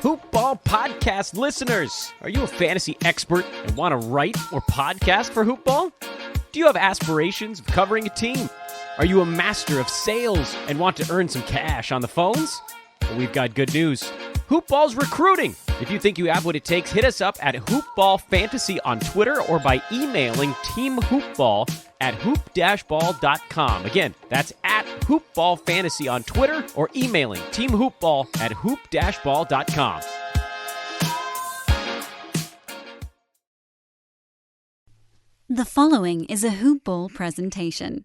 Hoop Ball podcast listeners. Are you a fantasy expert and want to write or podcast for Hoop Ball? Do you have aspirations of covering a team? Are you a master of sales and want to earn some cash on the phones? Well, we've got good news. Hoop Ball's recruiting. If you think you have what it takes, hit us up at Hoop Ball Fantasy on Twitter or by emailing teamhoopball@hoop-ball.com. Again, that's at Hoop Ball Fantasy on Twitter or emailing teamhoopball@hoop-ball.com. The following is a Hoop Ball presentation.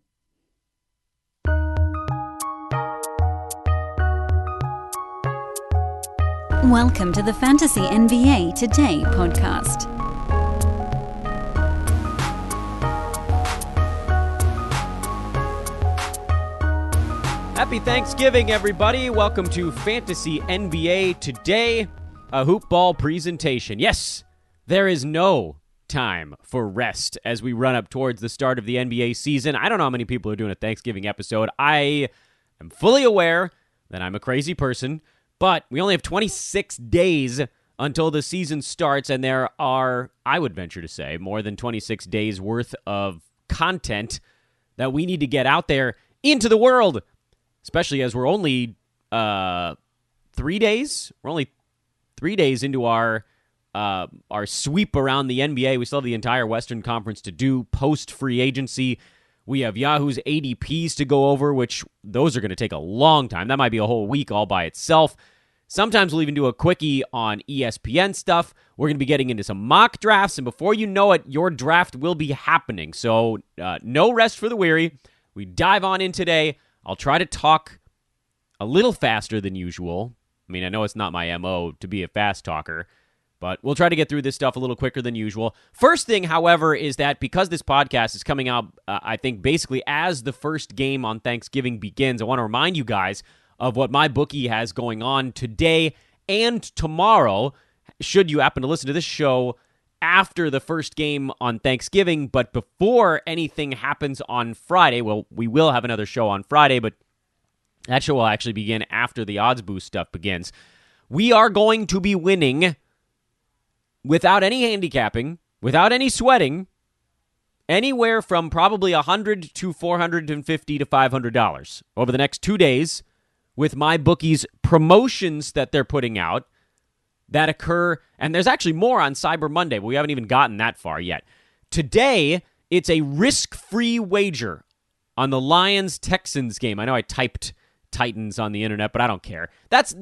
Welcome to the Fantasy NBA Today podcast. Happy Thanksgiving, everybody. Welcome to Fantasy NBA Today, a Hoop Ball presentation. Yes, there is no time for rest as we run up towards the start of the NBA season. I don't know how many people are doing a Thanksgiving episode. I am fully aware that I'm a crazy person, but we only have 26 days until the season starts, and there are, I would venture to say, more than 26 days worth of content that we need to get out there into the world, especially as we're only 3 days. We're only 3 days into our sweep around the NBA. We still have the entire Western Conference to do post-free agency. We have Yahoo's ADPs to go over, which those are going to take a long time. That might be a whole week all by itself. Sometimes we'll even do a quickie on ESPN stuff. We're going to be getting into some mock drafts, and before you know it, your draft will be happening. So no rest for the weary. We dive on in today. I'll try to talk a little faster than usual. I mean, I know it's not my MO to be a fast talker, but we'll try to get through this stuff a little quicker than usual. First thing, however, is that because this podcast is coming out, I think, basically as the first game on Thanksgiving begins, I want to remind you guys of what my bookie has going on today and tomorrow, should you happen to listen to this show after the first game on Thanksgiving, but before anything happens on Friday. Well, we will have another show on Friday, but that show will actually begin after the odds boost stuff begins. We are going to be winning without any handicapping, without any sweating, anywhere from probably $100 to $450 to $500 over the next 2 days with my bookies promotions that they're putting out that occur, and there's actually more on Cyber Monday, but we haven't even gotten that far yet. Today, it's a risk-free wager on the Lions-Texans game. I know I typed Titans on the internet, but I don't care. That's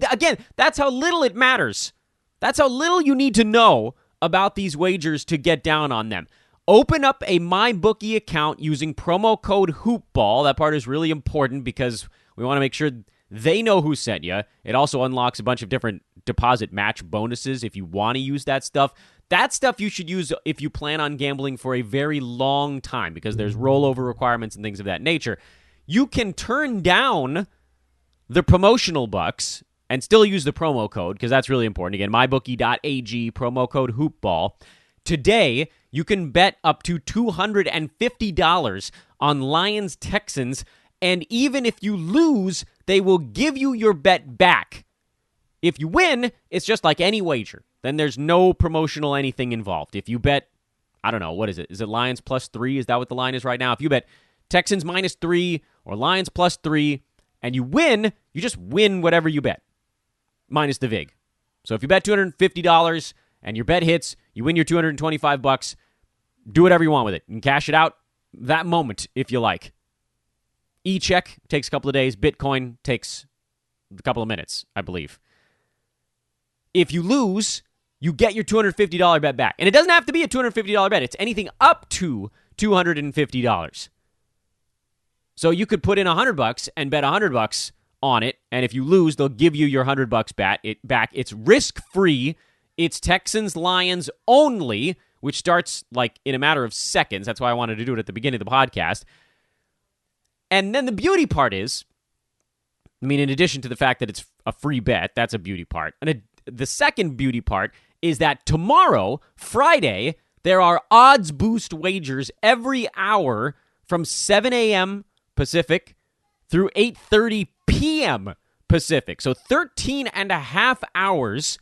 how little it matters. That's how little you need to know about these wagers to get down on them. Open up a MyBookie account using promo code HoopBall. That part is really important because we want to make sure they know who sent you. It also unlocks a bunch of different deposit match bonuses if you want to use that stuff. That stuff you should use if you plan on gambling for a very long time because there's rollover requirements and things of that nature. You can turn down the promotional bucks and still use the promo code because that's really important. Again, mybookie.ag, promo code HoopBall. Today, you can bet up to $250 on Lions-Texans, and even if you lose, they will give you your bet back. If you win, it's just like any wager. Then there's no promotional anything involved. If you bet, I don't know, what is it? Is it Lions +3? Is that what the line is right now? If you bet Texans -3 or Lions +3 and you win, you just win whatever you bet, minus the VIG. So if you bet $250 and your bet hits, you win your $225. Do whatever you want with it. You can cash it out that moment if you like. E-check takes a couple of days. Bitcoin takes a couple of minutes, I believe. If you lose, you get your $250 bet back. And it doesn't have to be a $250 bet. It's anything up to $250. So you could put in $100 and bet $100 on it, and if you lose, they'll give you your $100 back. It's risk-free. It's Texans-Lions only, which starts like in a matter of seconds. That's why I wanted to do it at the beginning of the podcast. And then the beauty part is, I mean, in addition to the fact that it's a free bet, that's a beauty part. And the second beauty part is that tomorrow, Friday, there are odds boost wagers every hour from 7 a.m. Pacific through 8:30 p.m. Pacific. So 13 and a half hours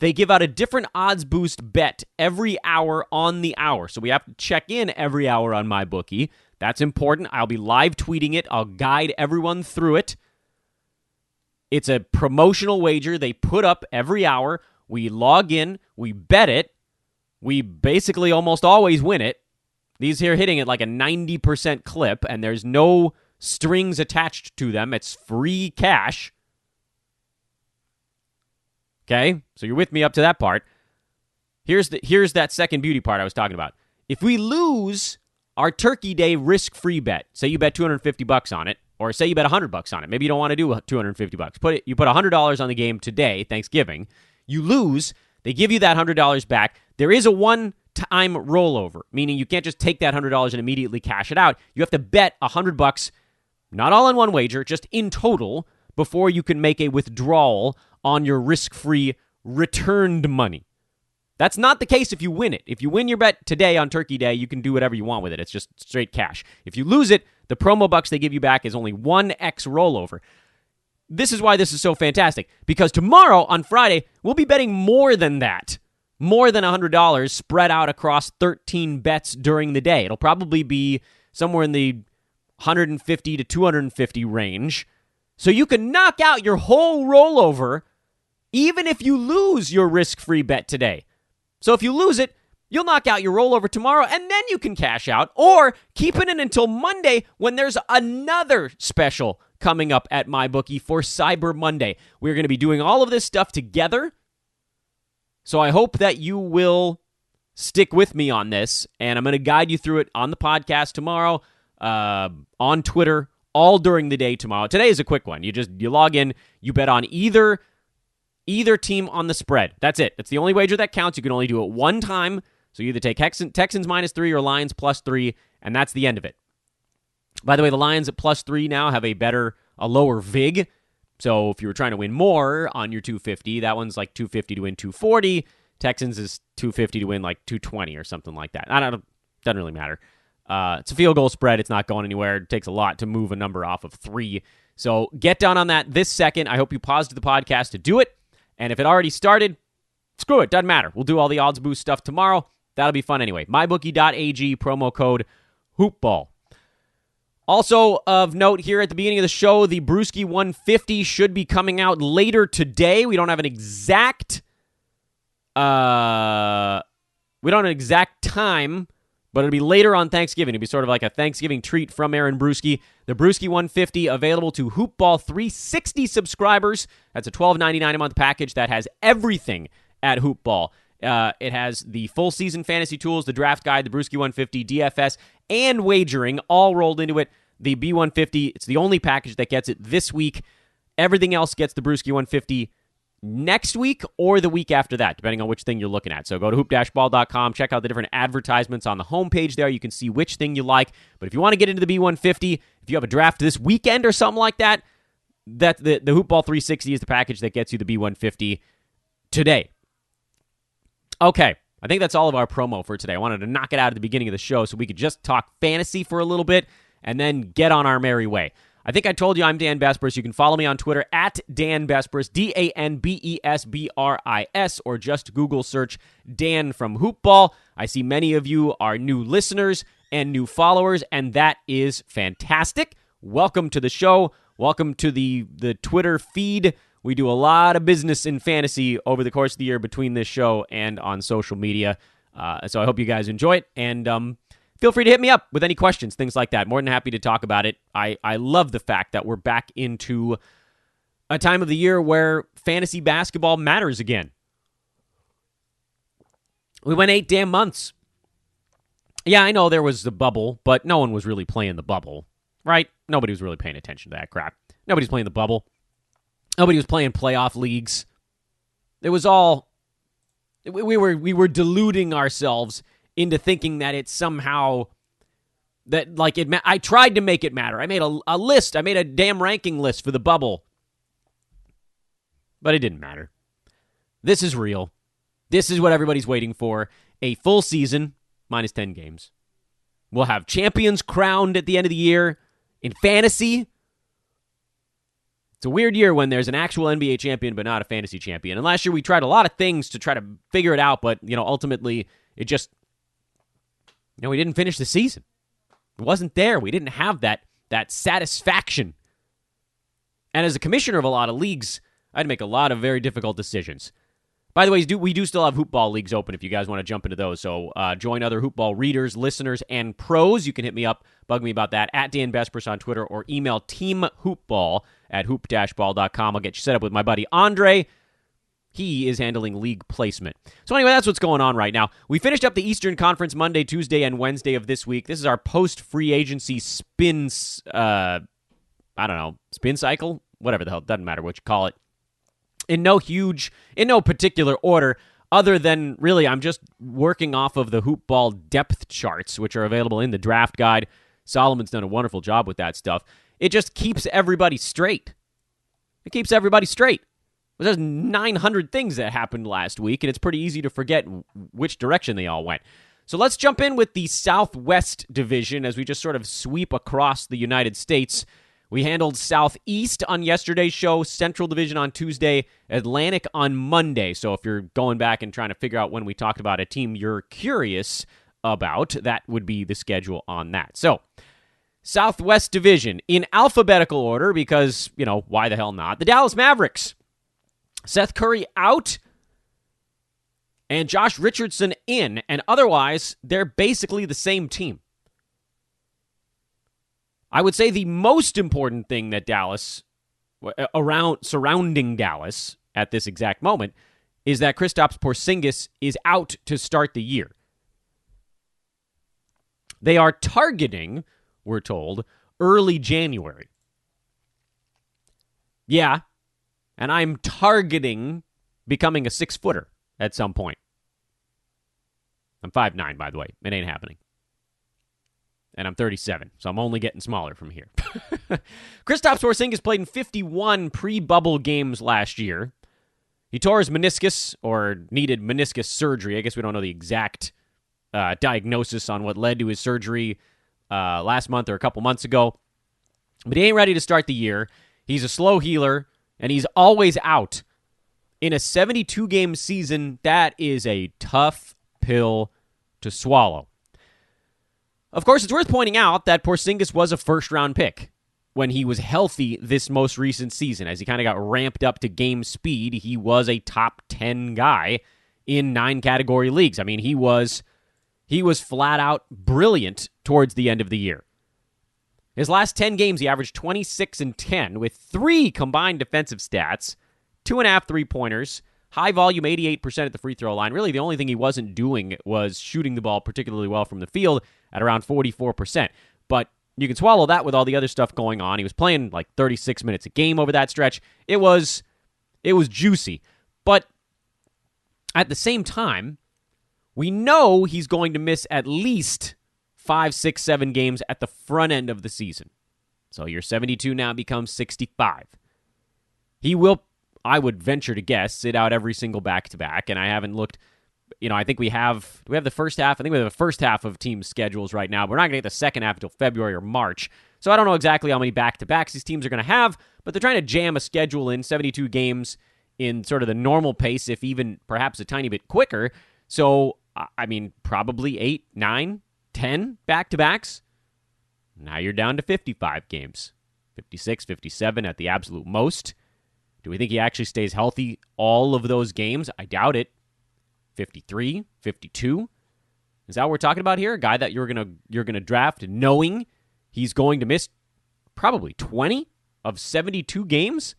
they give out a different odds boost bet every hour on the hour. So we have to check in every hour on MyBookie. That's important. I'll be live tweeting it. I'll guide everyone through it. It's a promotional wager they put up every hour. We log in, we bet it. We basically almost always win it. These here hitting at like a 90% clip, and there's no strings attached to them. It's free cash. Okay, so you're with me up to that part. Here's that second beauty part I was talking about. If we lose our Turkey Day risk-free bet, say you bet $250 on it, or say you bet $100 on it. Maybe you don't want to do $250. You put $100 on the game today, Thanksgiving. You lose. They give you that $100 back. There is a one-time rollover, meaning you can't just take that $100 and immediately cash it out. You have to bet $100, not all in one wager, just in total, before you can make a withdrawal on your risk-free returned money. That's not the case if you win it. If you win your bet today on Turkey Day, you can do whatever you want with it. It's just straight cash. If you lose it, the promo bucks they give you back is only 1x rollover. This is why this is so fantastic, because tomorrow on Friday, we'll be betting more than that. More than $100 spread out across 13 bets during the day. It'll probably be somewhere in the 150 to 250 range. So you can knock out your whole rollover even if you lose your risk-free bet today. So if you lose it, you'll knock out your rollover tomorrow, and then you can cash out, or keep it in until Monday when there's another special coming up at MyBookie for Cyber Monday. We're going to be doing all of this stuff together, so I hope that you will stick with me on this, and I'm going to guide you through it on the podcast tomorrow, on Twitter, all during the day tomorrow. Today is a quick one. You log in, you bet on either team on the spread. That's it. That's the only wager that counts. You can only do it one time. So you either take Texans -3 or Lions +3, and that's the end of it. By the way, the Lions at +3 now have a lower VIG. So if you were trying to win more on your 250, that one's like 250 to win 240. Texans is 250 to win like 220 or something like that. Doesn't really matter. It's a field goal spread. It's not going anywhere. It takes a lot to move a number off of 3. So get down on that this second. I hope you paused the podcast to do it. And if it already started, screw it. Doesn't matter. We'll do all the odds boost stuff tomorrow. That'll be fun anyway. MyBookie.ag, promo code HoopBall. Also of note here at the beginning of the show, the Brewski 150 should be coming out later today. We don't have an exact time, but it'll be later on Thanksgiving. It'll be sort of like a Thanksgiving treat from Aaron Brewski. The Brewski 150 available to Hoopball 360 subscribers. That's a $12.99 a month package that has everything at Hoopball. It has the full season fantasy tools, the draft guide, the Brewski 150, DFS, and wagering all rolled into it. The B150, it's the only package that gets it this week. Everything else gets the Brewski 150 next week or the week after that, depending on which thing you're looking at. So go to hoop-ball.com, check out the different advertisements on the homepage there. You can see which thing you like. But if you want to get into the B150, if you have a draft this weekend or something like that, the Hoopball 360 is the package that gets you the B150 today. Okay, I think that's all of our promo for today. I wanted to knock it out at the beginning of the show so we could just talk fantasy for a little bit and then get on our merry way. I think I told you I'm Dan Besbris. You can follow me on Twitter at Dan Besbris, DanBesbris, or just Google search Dan from Hoopball. I see many of you are new listeners and new followers, and that is fantastic. Welcome to the show. Welcome to the Twitter feed. We do a lot of business in fantasy over the course of the year between this show and on social media. So I hope you guys enjoy it, and feel free to hit me up with any questions, things like that. More than happy to talk about it. I love the fact that we're back into a time of the year where fantasy basketball matters again. We went 8 damn months. Yeah, I know there was the bubble, but no one was really playing the bubble, right? Nobody was really paying attention to that crap. Nobody's playing the bubble. Nobody was playing playoff leagues. It was all... We were deluding ourselves into thinking that it's somehow... that like it. I tried to make it matter. I made a list. I made a damn ranking list for the bubble. But it didn't matter. This is real. This is what everybody's waiting for. A full season, minus 10 games. We'll have champions crowned at the end of the year in fantasy. It's a weird year when there's an actual NBA champion but not a fantasy champion. And last year we tried a lot of things to try to figure it out, but, ultimately it just, we didn't finish the season. It wasn't there. We didn't have that satisfaction. And as a commissioner of a lot of leagues, I had to make a lot of very difficult decisions. By the way, we do still have hoopball leagues open if you guys want to jump into those. So join other hoopball readers, listeners, and pros. You can hit me up, bug me about that, at Dan Bespers on Twitter, or email teamhoopball@hoop-ball.com. I'll get you set up with my buddy Andre. He is handling league placement. So anyway, that's what's going on right now. We finished up the Eastern Conference Monday, Tuesday, and Wednesday of this week. This is our post-free agency spin cycle? Whatever the hell, doesn't matter what you call it. In no particular order, other than really I'm just working off of the hoopball depth charts, which are available in the draft guide. Solomon's done a wonderful job with that stuff. It just keeps everybody straight. There's 900 things that happened last week, and it's pretty easy to forget which direction they all went. So let's jump in with the Southwest Division as we just sort of sweep across the United States. We handled Southeast on yesterday's show, Central Division on Tuesday, Atlantic on Monday. So if you're going back and trying to figure out when we talked about a team you're curious about, that would be the schedule on that. So, Southwest Division in alphabetical order because, why the hell not? The Dallas Mavericks. Seth Curry out and Josh Richardson in, and otherwise, they're basically the same team. I would say the most important thing that surrounding Dallas at this exact moment is that Kristaps Porzingis is out to start the year. They are targeting, we're told, early January. Yeah, and I'm targeting becoming a 6-footer at some point. I'm 5'9", by the way. It ain't happening. And I'm 37, so I'm only getting smaller from here. Kristaps Porzingis played in 51 pre-bubble games last year. He tore his meniscus, or needed meniscus surgery. I guess we don't know the exact diagnosis on what led to his surgery last month or a couple months ago. But he ain't ready to start the year. He's a slow healer, and he's always out. In a 72-game season, that is a tough pill to swallow. Of course, it's worth pointing out that Porzingis was a first-round pick when he was healthy this most recent season. As he kind of got ramped up to game speed, he was a top 10 guy in 9-category leagues. I mean, he was flat-out brilliant towards the end of the year. His last 10 games, he averaged 26 and 10 with 3 combined defensive stats, 2.5 3-pointers, high volume, 88% at the free throw line. Really, the only thing he wasn't doing was shooting the ball particularly well from the field at around 44%. But you can swallow that with all the other stuff going on. He was playing like 36 minutes a game over that stretch. It was juicy. But at the same time, we know he's going to miss at least 5, 6, 7 games at the front end of the season. So your 72 now becomes 65. He will, I would venture to guess, sit out every single back-to-back, and I haven't looked. I think do we have the first half? I think we have the first half of team schedules right now. But we're not going to get the second half until February or March. So I don't know exactly how many back-to-backs these teams are going to have, but they're trying to jam a schedule in 72 games in sort of the normal pace, if even perhaps a tiny bit quicker. So, I mean, probably 8, 9, 10 back-to-backs. Now you're down to 55 games. 56, 57 at the absolute most. Do we think he actually stays healthy all of those games? I doubt it. 53, 52. Is that what we're talking about here? A guy that you're gonna draft knowing he's going to miss probably 20 of 72 games?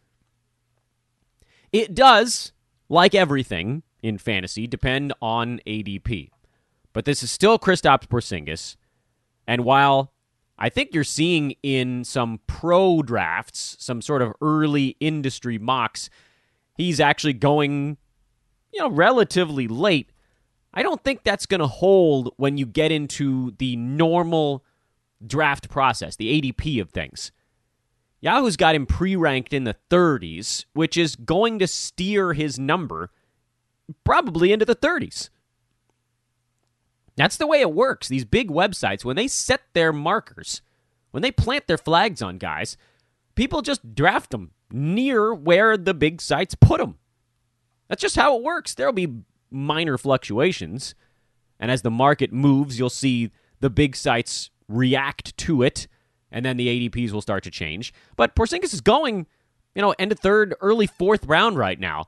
It does, like everything in fantasy, depend on ADP. But this is still Kristaps Porzingis. And while I think you're seeing in some pro drafts, some sort of early industry mocks, he's actually going, relatively late. I don't think that's going to hold when you get into the normal draft process, the ADP of things. Yahoo's got him pre-ranked in the 30s, which is going to steer his number probably into the 30s. That's the way it works. These big websites, when they set their markers, when they plant their flags on guys, people just draft them near where the big sites put him. That's just how it works. There'll be minor fluctuations, and as the market moves, you'll see the big sites react to it, and then the ADPs will start to change. But Porzingis is going, end of third, early fourth round right now.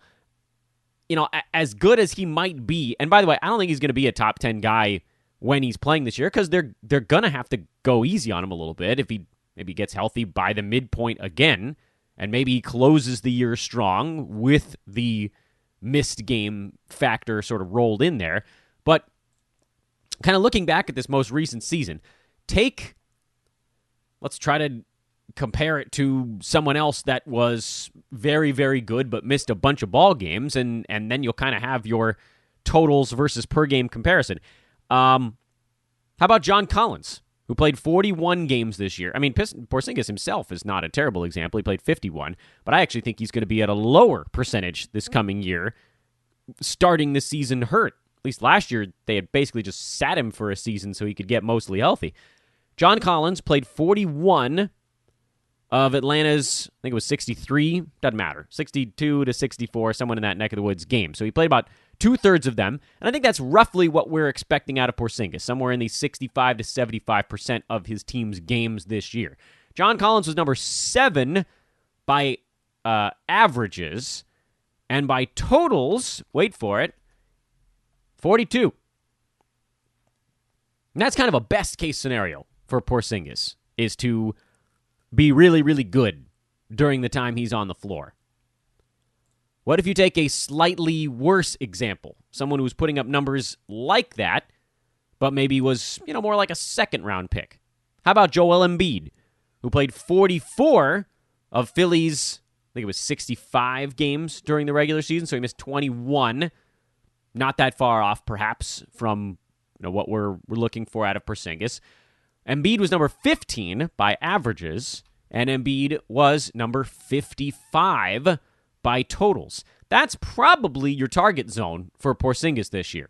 As good as he might be, and by the way, I don't think he's going to be a top 10 guy when he's playing this year because they're going to have to go easy on him a little bit if he maybe gets healthy by the midpoint again, and maybe he closes the year strong with the missed game factor sort of rolled in there. But kind of looking back at this most recent season, let's try to compare it to someone else that was very, very good but missed a bunch of ball games, and then you'll kind of have your totals versus per game comparison. How about John Collins, who played 41 games this year? I mean, Porzingis himself is not a terrible example. He played 51, but I actually think he's going to be at a lower percentage this coming year, starting the season hurt. At least last year, they had basically just sat him for a season so he could get mostly healthy. John Collins played 41 of Atlanta's, I think it was 63, doesn't matter, 62 to 64, someone in that neck of the woods game. So he played about 2/3 of them, and I think that's roughly what we're expecting out of Porzingis, somewhere in the 65 to 75% of his team's games this year. John Collins was number 7 by averages, and by totals, wait for it, 42. And that's kind of a best-case scenario for Porzingis, is to be really, really good during the time he's on the floor. What if you take a slightly worse example? Someone who's putting up numbers like that, but maybe was, more like a second-round pick. How about Joel Embiid, who played 44 of Philly's, I think it was 65 games during the regular season, so he missed 21. Not that far off, perhaps, from what we're looking for out of Porzingis. Embiid was number 15 by averages, and Embiid was number 55 by totals. That's probably your target zone for Porzingis this year.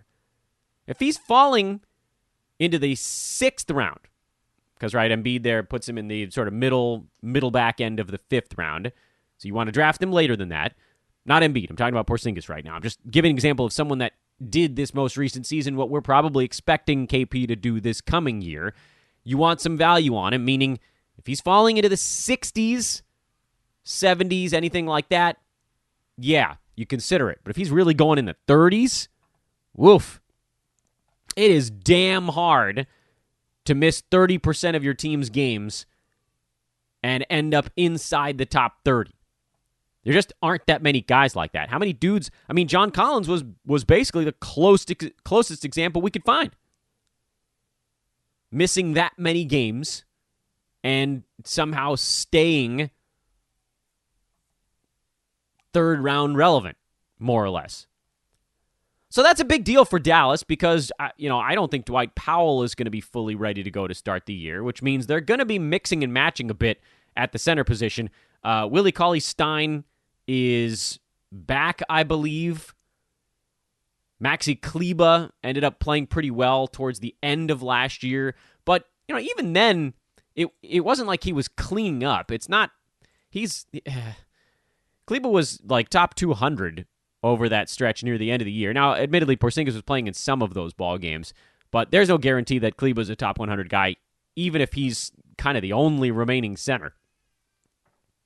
If he's falling into the 6th round, because, right, Embiid there puts him in the sort of middle back end of the 5th round, so you want to draft him later than that. Not Embiid. I'm talking about Porzingis right now. I'm just giving an example of someone that did this most recent season what we're probably expecting KP to do this coming year. You want some value on him, meaning if he's falling into the 60s, 70s, anything like that, yeah, you consider it. But if he's really going in the 30s, woof. It is damn hard to miss 30% of your team's games and end up inside the top 30. There just aren't that many guys like that. How many dudes? I mean, John Collins was basically the closest example we could find. Missing that many games and somehow staying third round relevant, more or less. So that's a big deal for Dallas because, I don't think Dwight Powell is going to be fully ready to go to start the year, which means they're going to be mixing and matching a bit at the center position. Willie Cauley Stein is back, I believe. Maxi Kleber ended up playing pretty well towards the end of last year. But, even then, it wasn't like he was cleaning up. It's not... Kleber was like top 200 over that stretch near the end of the year. Now, admittedly, Porzingis was playing in some of those ball games, but there's no guarantee that Kleber's a top 100 guy, even if he's kind of the only remaining center.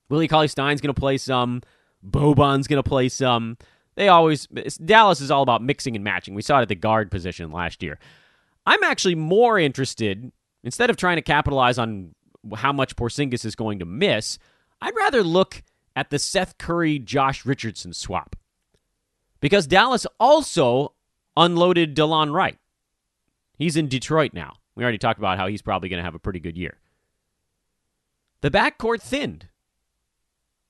Willie Cauley Stein's going to play some. Boban's going to play some. Dallas is all about mixing and matching. We saw it at the guard position last year. I'm actually more interested, instead of trying to capitalize on how much Porzingis is going to miss, I'd rather look at the Seth Curry-Josh Richardson swap. Because Dallas also unloaded DeLon Wright. He's in Detroit now. We already talked about how he's probably going to have a pretty good year. The backcourt thinned.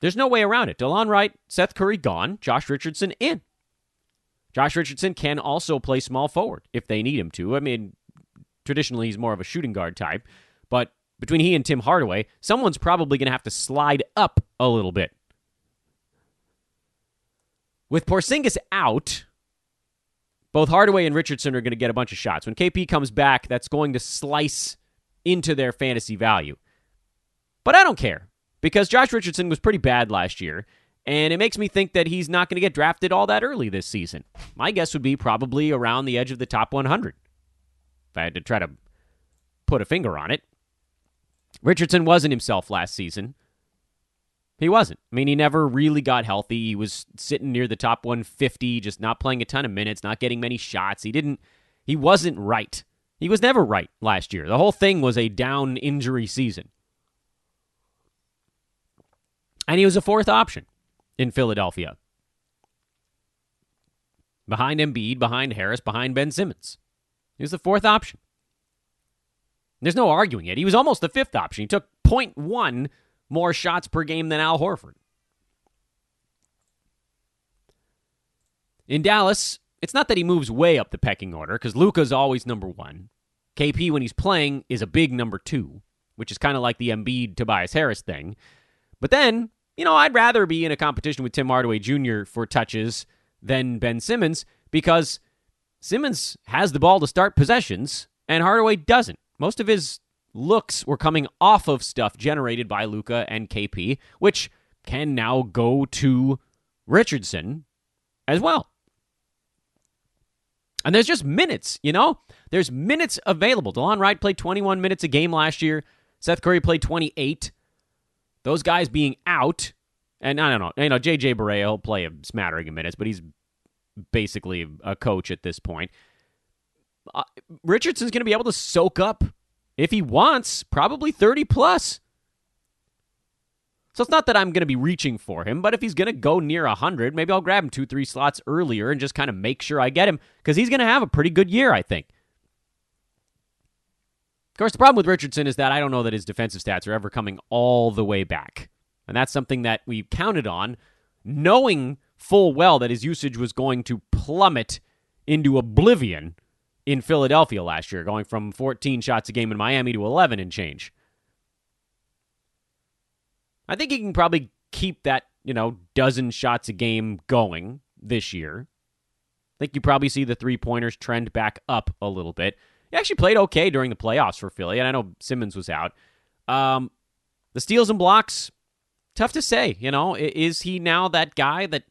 There's no way around it. DeLon Wright, Seth Curry gone, Josh Richardson in. Josh Richardson can also play small forward if they need him to. I mean, traditionally he's more of a shooting guard type, but between he and Tim Hardaway, someone's probably going to have to slide up a little bit. With Porzingis out, both Hardaway and Richardson are going to get a bunch of shots. When KP comes back, that's going to slice into their fantasy value. But I don't care, because Josh Richardson was pretty bad last year, and it makes me think that he's not going to get drafted all that early this season. My guess would be probably around the edge of the top 100, if I had to try to put a finger on it. Richardson wasn't himself last season. He wasn't. I mean, he never really got healthy. He was sitting near the top 150, just not playing a ton of minutes, not getting many shots. He wasn't right. He was never right last year. The whole thing was a down injury season. And he was a fourth option in Philadelphia. Behind Embiid, behind Harris, behind Ben Simmons. He was the fourth option. There's no arguing it. He was almost the fifth option. He took 0.1 more shots per game than Al Horford. In Dallas, it's not that he moves way up the pecking order, because Luka's always number one. KP, when he's playing, is a big number two, which is kind of like the Embiid Tobias Harris thing. But then, I'd rather be in a competition with Tim Hardaway Jr. for touches than Ben Simmons, because Simmons has the ball to start possessions, and Hardaway doesn't. Most of his looks were coming off of stuff generated by Luka and KP, which can now go to Richardson as well. And there's just minutes, There's minutes available. DeLon Wright played 21 minutes a game last year. Seth Curry played 28. Those guys being out, and I don't know, J.J. Barea will play a smattering of minutes, but he's basically a coach at this point. Richardson's going to be able to soak up, if he wants, probably 30 plus. So it's not that I'm going to be reaching for him, but if he's going to go near 100, maybe I'll grab him 2-3 slots earlier and just kind of make sure I get him, because he's going to have a pretty good year, I think. Of course, the problem with Richardson is that I don't know that his defensive stats are ever coming all the way back. And that's something that we counted on, knowing full well that his usage was going to plummet into oblivion in Philadelphia last year, going from 14 shots a game in Miami to 11 and change. I think he can probably keep that, dozen shots a game going this year. I think you probably see the three-pointers trend back up a little bit. He actually played okay during the playoffs for Philly, and I know Simmons was out. The steals and blocks, tough to say. Is he now that guy that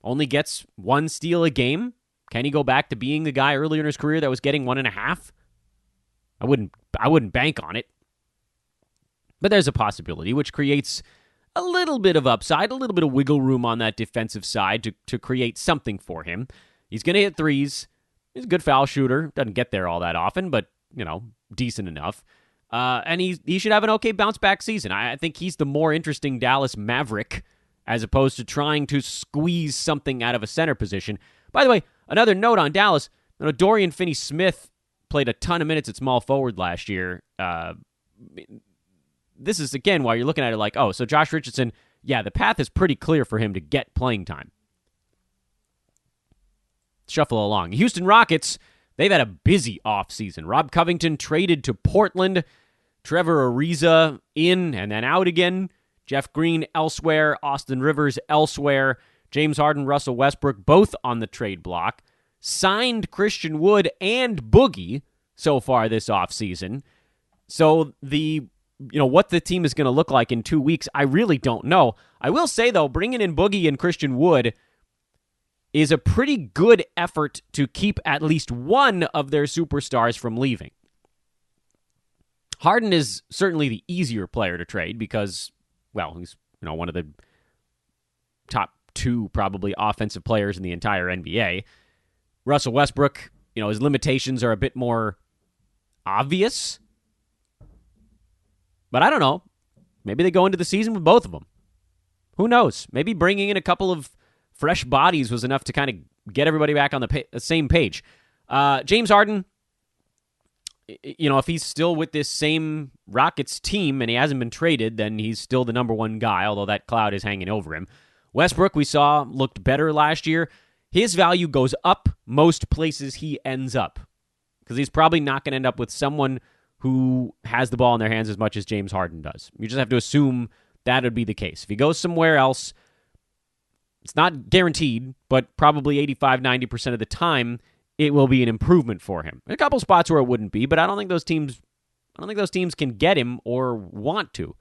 only gets one steal a game? Can he go back to being the guy earlier in his career that was getting 1.5? I wouldn't bank on it. But there's a possibility, which creates a little bit of upside, a little bit of wiggle room on that defensive side to create something for him. He's going to hit threes. He's a good foul shooter. Doesn't get there all that often, but, decent enough. And he should have an okay bounce-back season. I think he's the more interesting Dallas Maverick as opposed to trying to squeeze something out of a center position. By the way, another note on Dallas, Dorian Finney-Smith played a ton of minutes at small forward last year. This is, again, while you're looking at it like, so Josh Richardson, the path is pretty clear for him to get playing time. Shuffle along. Houston Rockets, they've had a busy offseason. Rob Covington traded to Portland. Trevor Ariza in and then out again. Jeff Green elsewhere. Austin Rivers elsewhere. James Harden, Russell Westbrook, both on the trade block. Signed Christian Wood and Boogie so far this offseason. So what the team is going to look like in 2 weeks, I really don't know. I will say, though, bringing in Boogie and Christian Wood is a pretty good effort to keep at least one of their superstars from leaving. Harden is certainly the easier player to trade because, he's one of the top two probably offensive players in the entire NBA. Russell Westbrook, his limitations are a bit more obvious. But I don't know. Maybe they go into the season with both of them. Who knows? Maybe bringing in a couple of fresh bodies was enough to kind of get everybody back on the same page. James Harden, if he's still with this same Rockets team and he hasn't been traded, then he's still the number one guy, although that cloud is hanging over him. Westbrook, we saw, looked better last year. His value goes up most places he ends up because he's probably not going to end up with someone who has the ball in their hands as much as James Harden does. You just have to assume that would be the case. If he goes somewhere else, it's not guaranteed, but probably 85-90% of the time, it will be an improvement for him. A couple spots where it wouldn't be, but I don't think those teams can get him or want to.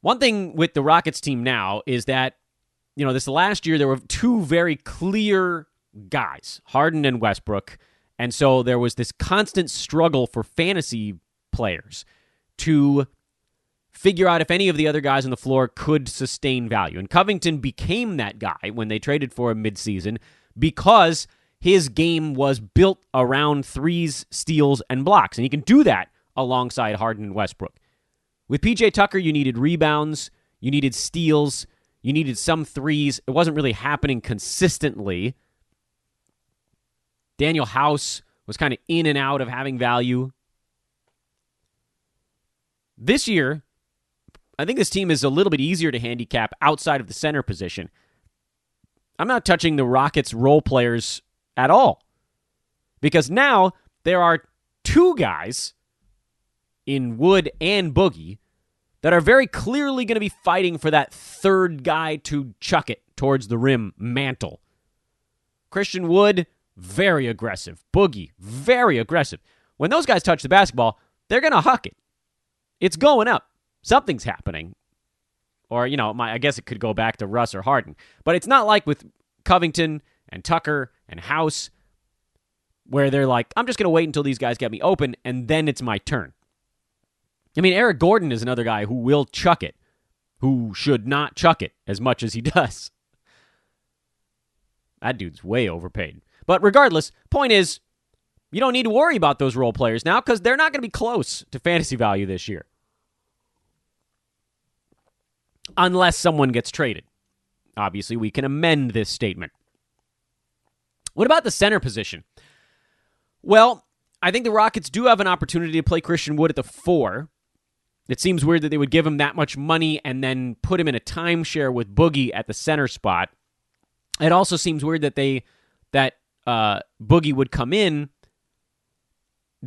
One thing with the Rockets team now is that, this last year there were two very clear guys, Harden and Westbrook, and so there was this constant struggle for fantasy players to figure out if any of the other guys on the floor could sustain value. And Covington became that guy when they traded for him midseason because his game was built around threes, steals, and blocks. And he can do that alongside Harden and Westbrook. With PJ Tucker, you needed rebounds, you needed steals, you needed some threes. It wasn't really happening consistently. Daniel House was kind of in and out of having value. This year, I think this team is a little bit easier to handicap outside of the center position. I'm not touching the Rockets' role players at all because now there are two guys in Wood and Boogie that are very clearly going to be fighting for that third guy to chuck it towards the rim mantle. Christian Wood, very aggressive. Boogie, very aggressive. When those guys touch the basketball, they're going to huck it. It's going up. Something's happening. Or, I guess it could go back to Russ or Harden. But it's not like with Covington and Tucker and House where they're like, I'm just going to wait until these guys get me open, and then it's my turn. Eric Gordon is another guy who will chuck it, who should not chuck it as much as he does. That dude's way overpaid. But regardless, point is, you don't need to worry about those role players now because they're not going to be close to fantasy value this year. Unless someone gets traded. Obviously, we can amend this statement. What about the center position? Well, I think the Rockets do have an opportunity to play Christian Wood at the 4. It seems weird that they would give him that much money and then put him in a timeshare with Boogie at the center spot. It also seems weird that Boogie would come in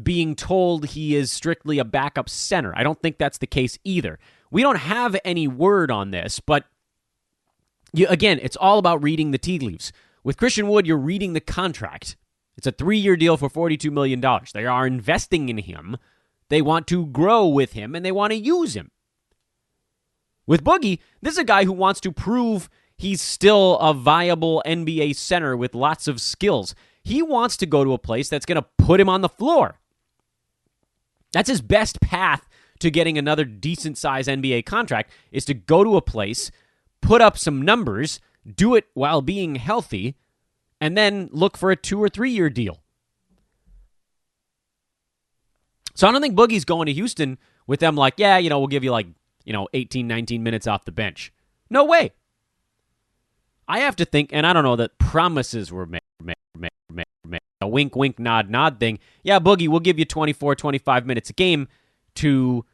being told he is strictly a backup center. I don't think that's the case either. We don't have any word on this, but again, it's all about reading the tea leaves. With Christian Wood, you're reading the contract. It's a 3-year deal for $42 million. They are investing in him. They want to grow with him, and they want to use him. With Boogie, this is a guy who wants to prove he's still a viable NBA center with lots of skills. He wants to go to a place that's going to put him on the floor. That's his best path to getting another decent-sized NBA contract, is to go to a place, put up some numbers, do it while being healthy, and then look for a 2 or 3 year deal. So I don't think Boogie's going to Houston with them like, we'll give you 18, 19 minutes off the bench. No way. I have to think, and I don't know that promises were made, a wink, wink, nod, nod thing. Yeah, Boogie, we'll give you 24, 25 minutes a game to,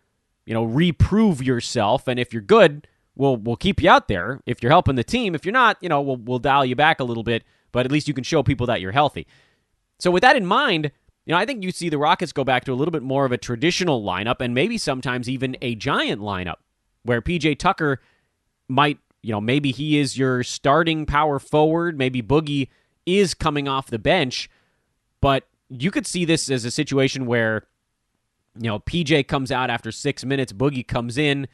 reprove yourself, and if you're good, we'll keep you out there. If you're helping the team, if you're not, we'll dial you back a little bit, but at least you can show people that you're healthy. So with that in mind, I think you see the Rockets go back to a little bit more of a traditional lineup and maybe sometimes even a giant lineup where PJ Tucker might, maybe he is your starting power forward. Maybe Boogie is coming off the bench, but you could see this as a situation where, PJ comes out after 6 minutes, Boogie comes in,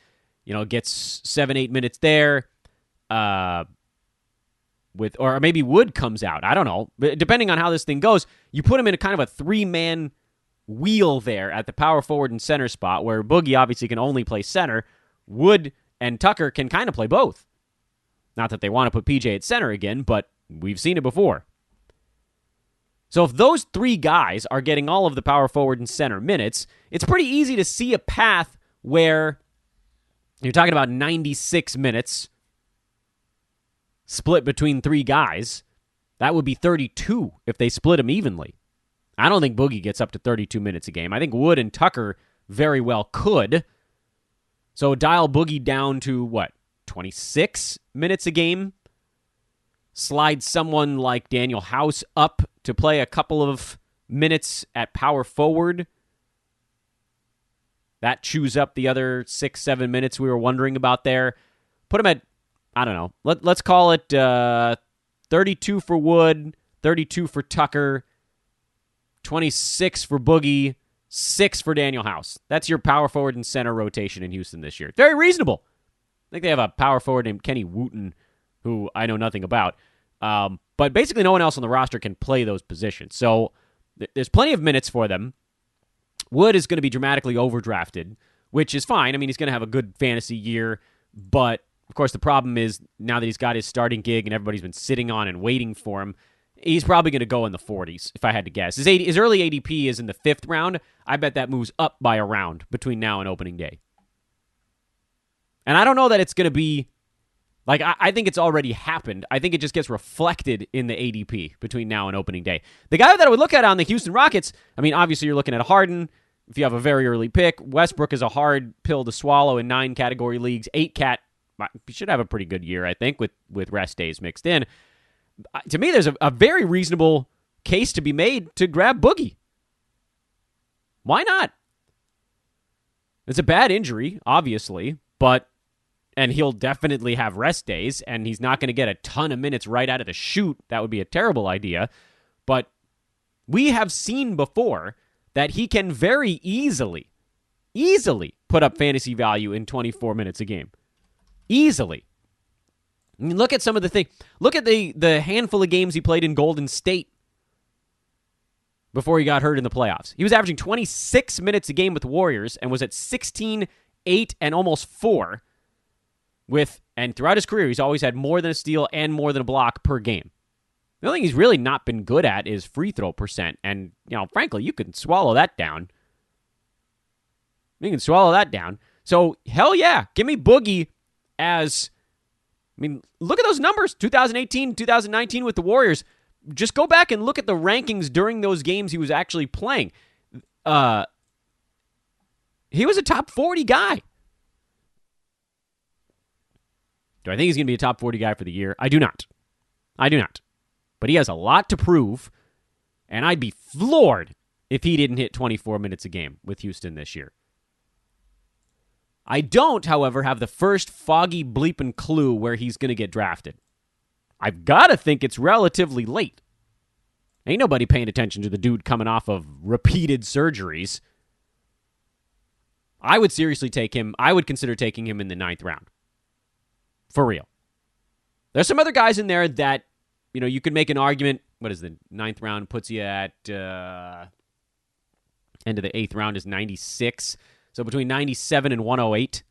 gets 7-8 minutes there, or maybe Wood comes out. I don't know. But depending on how this thing goes, you put him in a kind of a 3-man wheel there at the power forward and center spot where Boogie obviously can only play center. Wood and Tucker can kind of play both. Not that they want to put PJ at center again, but we've seen it before. So if those 3 guys are getting all of the power forward and center minutes, it's pretty easy to see a path where you're talking about 96 minutes split between 3 guys. That would be 32 if they split them evenly. I don't think Boogie gets up to 32 minutes a game. I think Wood and Tucker very well could. So dial Boogie down to, 26 minutes a game? Slide someone like Daniel House up to play a couple of minutes at power forward. That chews up the other 6-7 minutes we were wondering about there. Put him at, I don't know, let's call it 32 for Wood, 32 for Tucker, 26 for Boogie, 6 for Daniel House. That's your power forward and center rotation in Houston this year. Very reasonable. think they have a power forward named Kenny Wooten, who I know nothing about. But basically no one else on the roster can play those positions. So there's plenty of minutes for them. Wood is going to be dramatically overdrafted, which is fine. I mean, he's going to have a good fantasy year, but of course the problem is now that he's got his starting gig and everybody's been sitting on and waiting for him, he's probably going to go in the 40s, if I had to guess. His early ADP is in the 5th round. I bet that moves up by a round between now and opening day. And I don't know that it's going to be, like, I think it's already happened. I think it just gets reflected in the ADP between now and opening day. The guy that I would look at on the Houston Rockets, I mean, obviously you're looking at Harden. If you have a very early pick, Westbrook is a hard pill to swallow in 9 category leagues. 8 cat, he should have a pretty good year, I think, with rest days mixed in. To me, there's a very reasonable case to be made to grab Boogie. Why not? It's a bad injury, obviously, and he'll definitely have rest days, and he's not going to get a ton of minutes right out of the chute. That would be a terrible idea. But we have seen before that he can very easily put up fantasy value in 24 minutes a game. Easily. I mean, look at some of the things. Look at the handful of games he played in Golden State before he got hurt in the playoffs. He was averaging 26 minutes a game with the Warriors and was at 16, 8, and almost 4. And throughout his career, he's always had more than a steal and more than a block per game. The only thing he's really not been good at is free throw percent. And, frankly, you can swallow that down. You can swallow that down. So, hell yeah, give me Boogie as... I mean, look at those numbers, 2018, 2019 with the Warriors. Just go back and look at the rankings during those games he was actually playing. He was a top 40 guy. Do I think he's going to be a top 40 guy for the year? I do not. But he has a lot to prove, and I'd be floored if he didn't hit 24 minutes a game with Houston this year. I don't, however, have the first foggy bleeping clue where he's going to get drafted. I've got to think it's relatively late. Ain't nobody paying attention to the dude coming off of repeated surgeries. I would seriously take him. I would consider taking him in the 9th round. For real. There's some other guys in there that, you could make an argument. What is the 9th round? Puts you at end of the 8th round is 96. So between 97 and 108.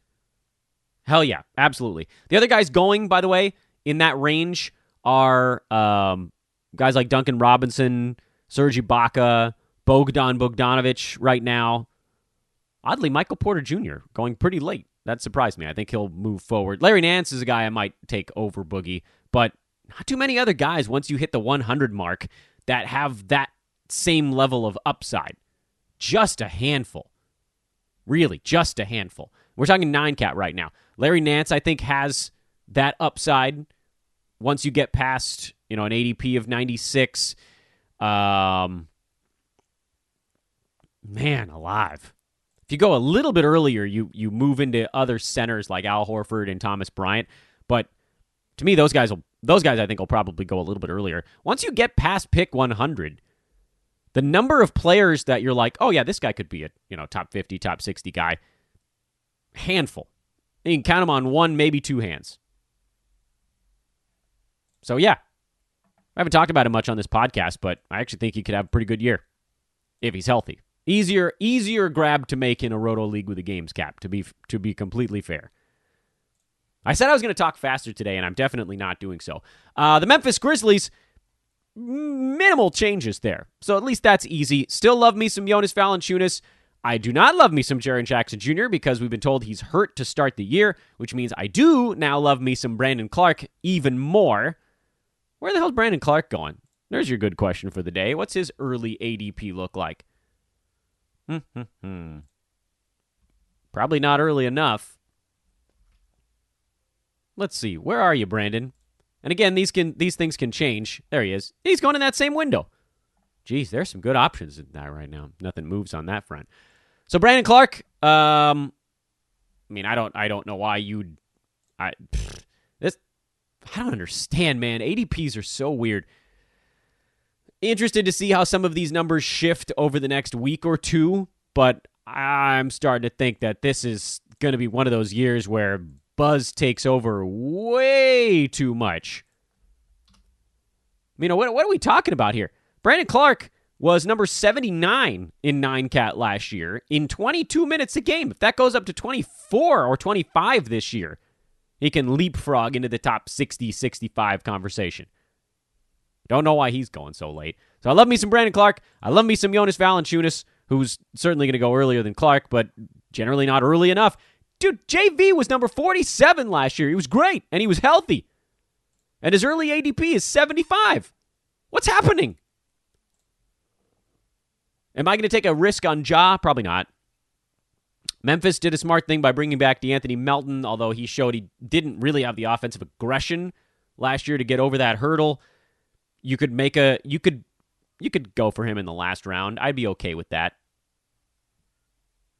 Hell yeah, absolutely. The other guys going, by the way, in that range are guys like Duncan Robinson, Serge Ibaka, Bogdan Bogdanovic right now. Oddly, Michael Porter Jr. going pretty late. That surprised me. I think he'll move forward. Larry Nance is a guy I might take over Boogie, but not too many other guys once you hit the 100 mark that have that same level of upside. Just a handful. Really, just a handful. We're talking 9-cat right now. Larry Nance, I think, has that upside once you get past, an ADP of 96. Man alive. If you go a little bit earlier, you move into other centers like Al Horford and Thomas Bryant. But to me, those guys I think will probably go a little bit earlier. Once you get past pick 100, the number of players that you're like, oh yeah, this guy could be a top 50, top 60 guy, handful. You can count them on one, maybe 2 hands. So yeah, I haven't talked about him much on this podcast, but I actually think he could have a pretty good year if he's healthy. Easier grab to make in a roto league with a games cap, to be completely fair. I said I was going to talk faster today, and I'm definitely not doing so. The Memphis Grizzlies, minimal changes there. So at least that's easy. Still love me some Jonas Valanciunas. I do not love me some Jaren Jackson Jr. because we've been told he's hurt to start the year, which means I do now love me some Brandon Clark even more. Where the hell's Brandon Clark going? There's your good question for the day. What's his early ADP look like? Probably not early enough. Let's see. Where are you, Brandon? And again, these things can change. There he is. He's going in that same window. Geez, there's some good options in that right now. Nothing moves on that front. So Brandon Clark, I don't know why you'd. I don't understand, man. ADPs are so weird. Interested to see how some of these numbers shift over the next week or two, but I'm starting to think that this is going to be one of those years where buzz takes over way too much. What are we talking about here? Brandon Clark was number 79 in 9-cat last year in 22 minutes a game. If that goes up to 24 or 25 this year, he can leapfrog into the top 60, 65 conversation. Don't know why he's going so late. So I love me some Brandon Clark. I love me some Jonas Valanciunas, who's certainly going to go earlier than Clark, but generally not early enough. Dude, JV was number 47 last year. He was great, and he was healthy. And his early ADP is 75. What's happening? Am I going to take a risk on Ja? Probably not. Memphis did a smart thing by bringing back DeAnthony Melton, although he showed he didn't really have the offensive aggression last year to get over that hurdle. You could go for him in the last round. I'd be okay with that.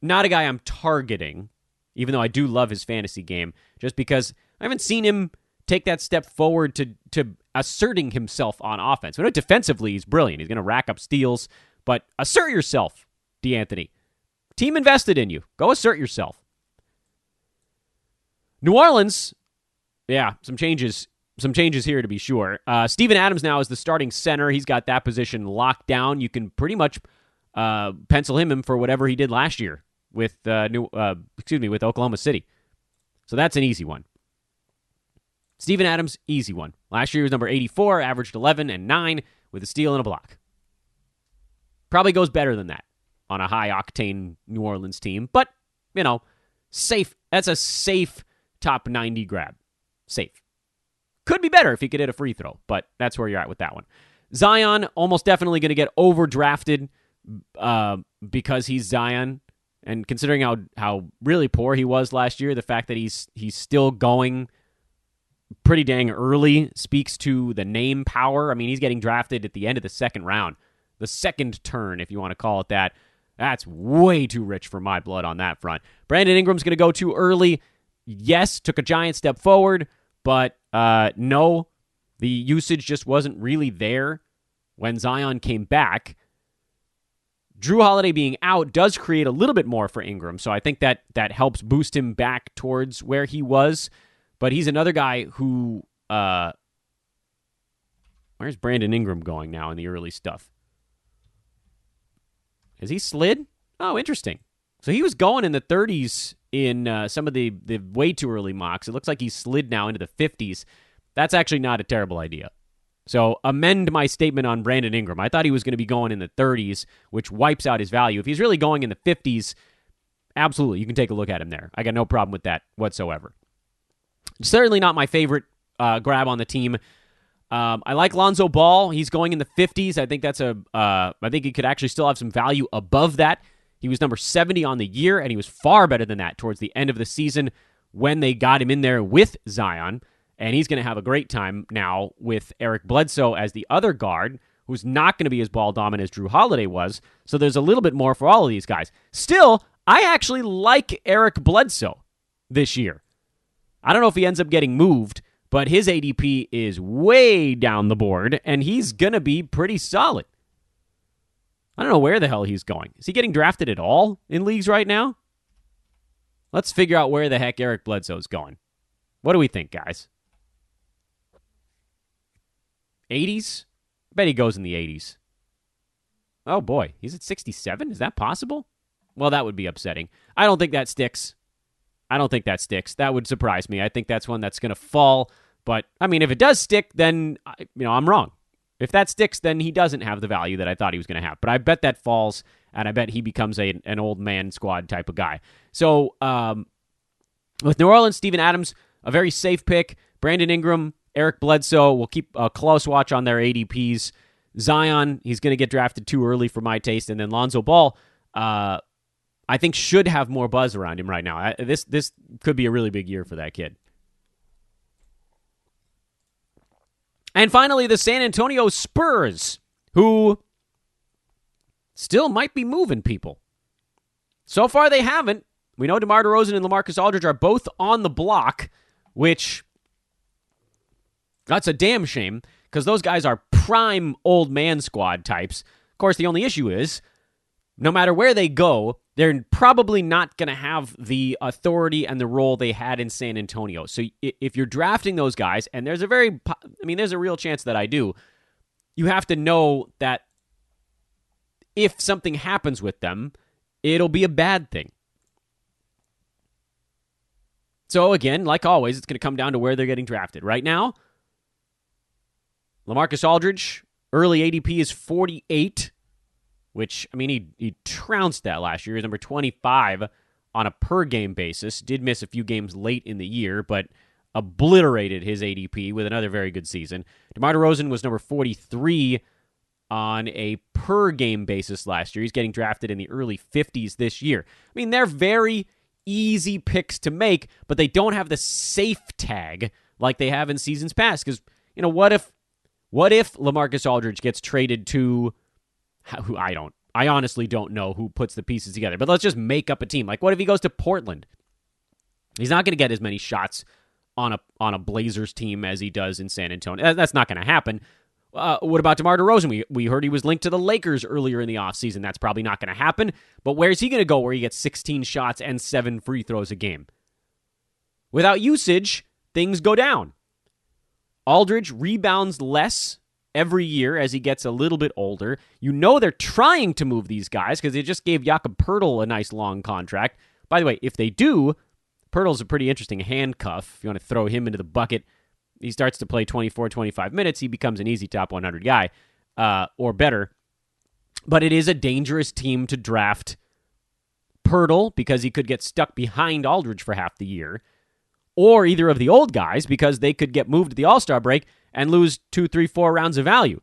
Not a guy I'm targeting, even though I do love his fantasy game, just because I haven't seen him take that step forward to asserting himself on offense. We know defensively he's brilliant. He's going to rack up steals, but assert yourself, DeAnthony. Team invested in you. Go assert yourself. New Orleans, yeah, some changes here to be sure. Steven Adams now is the starting center. He's got that position locked down. You can pretty much pencil him in for whatever he did last year with Oklahoma City. So that's an easy one. Steven Adams, easy one. Last year he was number 84, averaged 11 and 9 with a steal and a block. Probably goes better than that on a high-octane New Orleans team. But, safe. That's a safe top 90 grab. Safe. Could be better if he could hit a free throw, but that's where you're at with that one. Zion, almost definitely going to get overdrafted because he's Zion. And considering how really poor he was last year, the fact that he's still going pretty dang early speaks to the name power. I mean, he's getting drafted at the end of the second round. The second turn, if you want to call it that. That's way too rich for my blood on that front. Brandon Ingram's going to go too early. Yes, took a giant step forward, but no, the usage just wasn't really there when Zion came back. Drew Holiday being out does create a little bit more for Ingram, so I think that helps boost him back towards where he was. But he's another guy who... where's Brandon Ingram going now in the early stuff? Has he slid? Oh, interesting. So he was going in the 30s in some of the way too early mocks. It looks like he's slid now into the 50s. That's actually not a terrible idea. So amend my statement on Brandon Ingram. I thought he was going to be going in the 30s, which wipes out his value. If he's really going in the 50s, absolutely, you can take a look at him there. I got no problem with that whatsoever. Certainly not my favorite grab on the team. I like Lonzo Ball. He's going in the 50s. I think I think he could actually still have some value above that. He was number 70 on the year, and he was far better than that towards the end of the season when they got him in there with Zion. And he's going to have a great time now with Eric Bledsoe as the other guard, who's not going to be as ball dominant as Drew Holiday was. So there's a little bit more for all of these guys. Still, I actually like Eric Bledsoe this year. I don't know if he ends up getting moved, but his ADP is way down the board, and he's going to be pretty solid. I don't know where the hell he's going. Is he getting drafted at all in leagues right now? Let's figure out where the heck Eric Bledsoe's going. What do we think, guys? 80s? I bet he goes in the 80s. Oh, boy. He's at 67? Is that possible? Well, that would be upsetting. I don't think that sticks. That would surprise me. I think that's one that's going to fall. But, I mean, if it does stick, then, I'm wrong. If that sticks, then he doesn't have the value that I thought he was going to have. But I bet that falls, and I bet he becomes an old man squad type of guy. So, with New Orleans, Steven Adams, a very safe pick. Brandon Ingram, Eric Bledsoe, we'll keep a close watch on their ADPs. Zion, he's going to get drafted too early for my taste. And then Lonzo Ball, I think should have more buzz around him right now. This could be a really big year for that kid. And finally, the San Antonio Spurs, who still might be moving people. So far, they haven't. We know DeMar DeRozan and Lamarcus Aldridge are both on the block, which that's a damn shame because those guys are prime old man squad types. Of course, the only issue is no matter where they go, they're probably not going to have the authority and the role they had in San Antonio. So if you're drafting those guys, and there's a real chance that I do, you have to know that if something happens with them, it'll be a bad thing. So again, like always, it's going to come down to where they're getting drafted. Right now, Lamarcus Aldridge, early ADP is 48, which, he trounced that last year. He was number 25 on a per-game basis. Did miss a few games late in the year, but obliterated his ADP with another very good season. Demar Derozan was number 43 on a per-game basis last year. He's getting drafted in the early 50s this year. They're very easy picks to make, but they don't have the safe tag like they have in seasons past. Because, what if Lamarcus Aldridge gets traded to who I honestly don't know who puts the pieces together, but let's just make up a team. Like, what if he goes to Portland? He's not going to get as many shots on a Blazers team as he does in San Antonio. That's not going to happen. What about DeMar DeRozan? We heard he was linked to the Lakers earlier in the offseason. That's probably not going to happen. But where's he going to go where he gets 16 shots and 7 free throws a game? Without usage, things go down. Aldridge rebounds less every year as he gets a little bit older. They're trying to move these guys because they just gave Jakob Poeltl a nice long contract. By the way, if they do, Poeltl's a pretty interesting handcuff. If you want to throw him into the bucket, he starts to play 24, 25 minutes, he becomes an easy top 100 guy or better. But it is a dangerous team to draft Poeltl because he could get stuck behind Aldridge for half the year, or either of the old guys because they could get moved to the All-Star break and lose 2, 3, 4 rounds of value.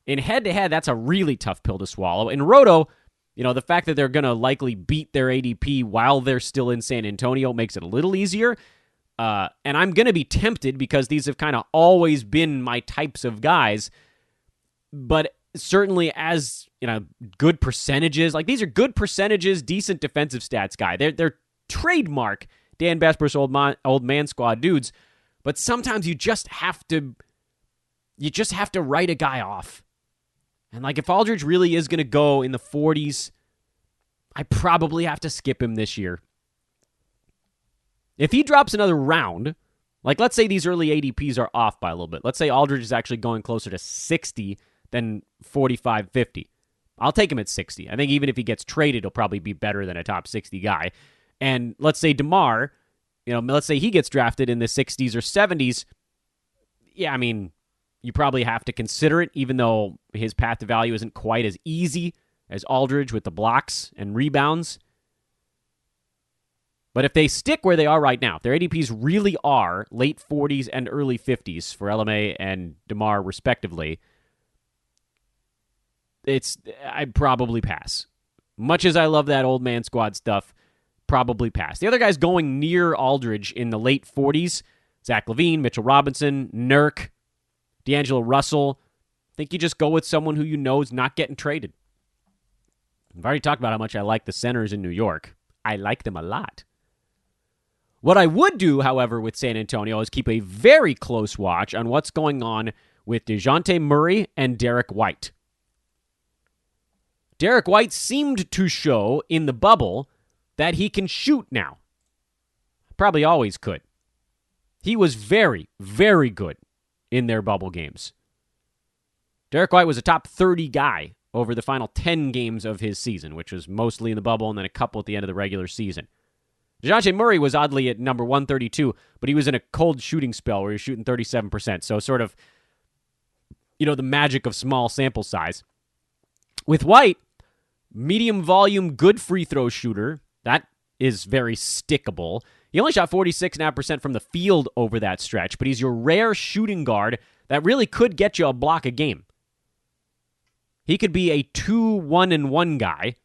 In head-to-head, that's a really tough pill to swallow. In Roto, the fact that they're going to likely beat their ADP while they're still in San Antonio makes it a little easier. And I'm going to be tempted because these have kind of always been my types of guys. But certainly as, good percentages, like these are good percentages, decent defensive stats guy. They're trademark Dan Besbris old man squad dudes. But sometimes you just have to write a guy off. And like if Aldridge really is going to go in the 40s, I probably have to skip him this year. If he drops another round, like let's say these early ADPs are off by a little bit. Let's say Aldridge is actually going closer to 60 than 45, 50. I'll take him at 60. I think even if he gets traded, he'll probably be better than a top 60 guy. And let's say DeMar, let's say he gets drafted in the 60s or 70s. Yeah, you probably have to consider it, even though his path to value isn't quite as easy as Aldridge with the blocks and rebounds. But if they stick where they are right now, if their ADPs really are late 40s and early 50s for LMA and DeMar respectively, I'd probably pass. Much as I love that old man squad stuff, probably pass. The other guys going near Aldridge in the late 40s, Zach LaVine, Mitchell Robinson, Nurk, D'Angelo Russell. I think you just go with someone who is not getting traded. I've already talked about how much I like the centers in New York. I like them a lot. What I would do, however, with San Antonio is keep a very close watch on what's going on with DeJounte Murray and Derek White. Derek White seemed to show in the bubble that he can shoot now. Probably always could. He was very, very good in their bubble games. Derek White was a top 30 guy over the final 10 games of his season, which was mostly in the bubble and then a couple at the end of the regular season. DeJounte Murray was oddly at number 132, but he was in a cold shooting spell where he was shooting 37%. So sort of, the magic of small sample size. With White, medium volume, good free throw shooter. That is very stickable. He only shot 46.5% from the field over that stretch, but he's your rare shooting guard that really could get you a block a game. He could be a 2-1-1 guy.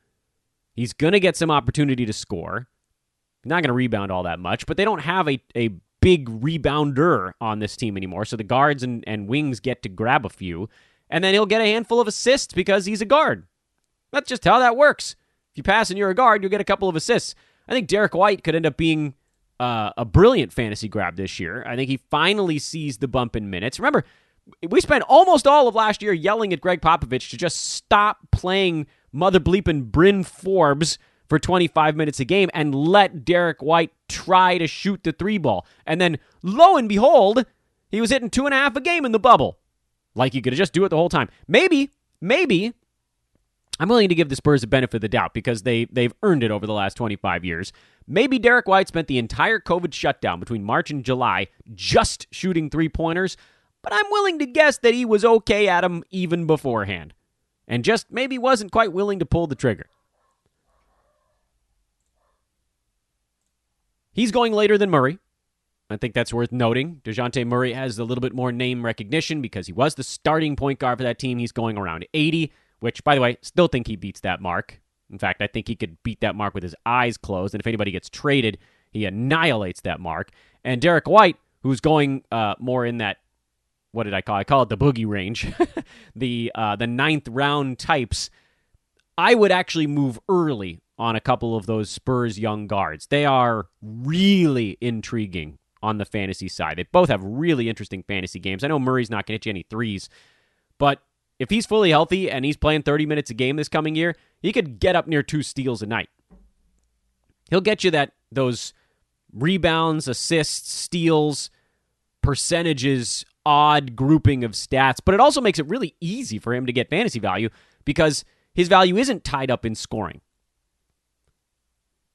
He's going to get some opportunity to score. Not going to rebound all that much, but they don't have a big rebounder on this team anymore, so the guards and wings get to grab a few, and then he'll get a handful of assists because he's a guard. That's just how that works. If you pass and you're a guard, you'll get a couple of assists. I think Derek White could end up being a brilliant fantasy grab this year. I think he finally sees the bump in minutes. Remember, we spent almost all of last year yelling at Greg Popovich to just stop playing mother bleeping Bryn Forbes for 25 minutes a game and let Derek White try to shoot the 3-ball. And then, lo and behold, he was hitting 2.5 a game in the bubble. Like he could just do it the whole time. Maybe, I'm willing to give the Spurs a benefit of the doubt because they've earned it over the last 25 years. Maybe Derek White spent the entire COVID shutdown between March and July just shooting 3-pointers, but I'm willing to guess that he was okay at them even beforehand and just maybe wasn't quite willing to pull the trigger. He's going later than Murray. I think that's worth noting. DeJounte Murray has a little bit more name recognition because he was the starting point guard for that team. He's going around 80, which, by the way, still think he beats that mark. In fact, I think he could beat that mark with his eyes closed, and if anybody gets traded, he annihilates that mark. And Derek White, who's going more in that, what did I call it? I call it the boogie range, the 9th round types, I would actually move early on a couple of those Spurs young guards. They are really intriguing on the fantasy side. They both have really interesting fantasy games. I know Murray's not going to hit you any threes, but if he's fully healthy and he's playing 30 minutes a game this coming year, he could get up near 2 steals a night. He'll get you those rebounds, assists, steals, percentages, odd grouping of stats, but it also makes it really easy for him to get fantasy value because his value isn't tied up in scoring.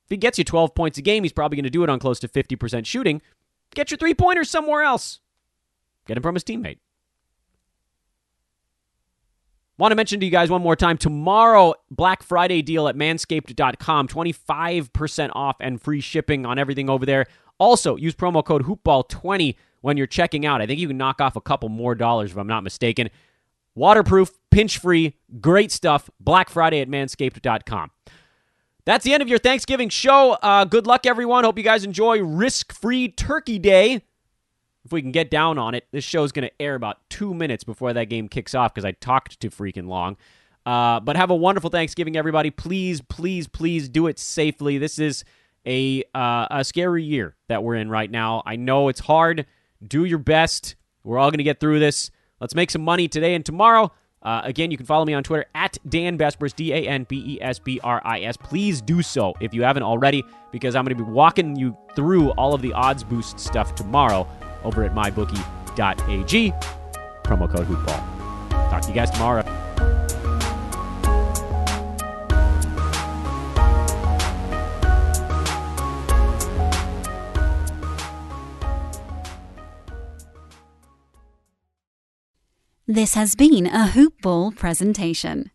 If he gets you 12 points a game, he's probably going to do it on close to 50% shooting. Get your 3-pointers somewhere else. Get him from his teammate. Want to mention to you guys one more time, tomorrow, Black Friday deal at manscaped.com, 25% off and free shipping on everything over there. Also, use promo code HoopBall20 when you're checking out. I think you can knock off a couple more dollars if I'm not mistaken. Waterproof, pinch-free, great stuff. Black Friday at manscaped.com. That's the end of your Thanksgiving show. Good luck, everyone. Hope you guys enjoy Risk-Free Turkey Day. If we can get down on it, this show's going to air about 2 minutes before that game kicks off because I talked too freaking long. But have a wonderful Thanksgiving, everybody. Please, please, please do it safely. This is a scary year that we're in right now. I know it's hard. Do your best. We're all going to get through this. Let's make some money today and tomorrow. Again, you can follow me on Twitter at Dan Besbris, DanBesbris. Please do so if you haven't already, because I'm going to be walking you through all of the odds boost stuff tomorrow over at mybookie.ag. Promo code HoopBall. Talk to you guys tomorrow. This has been a Hoop Ball presentation.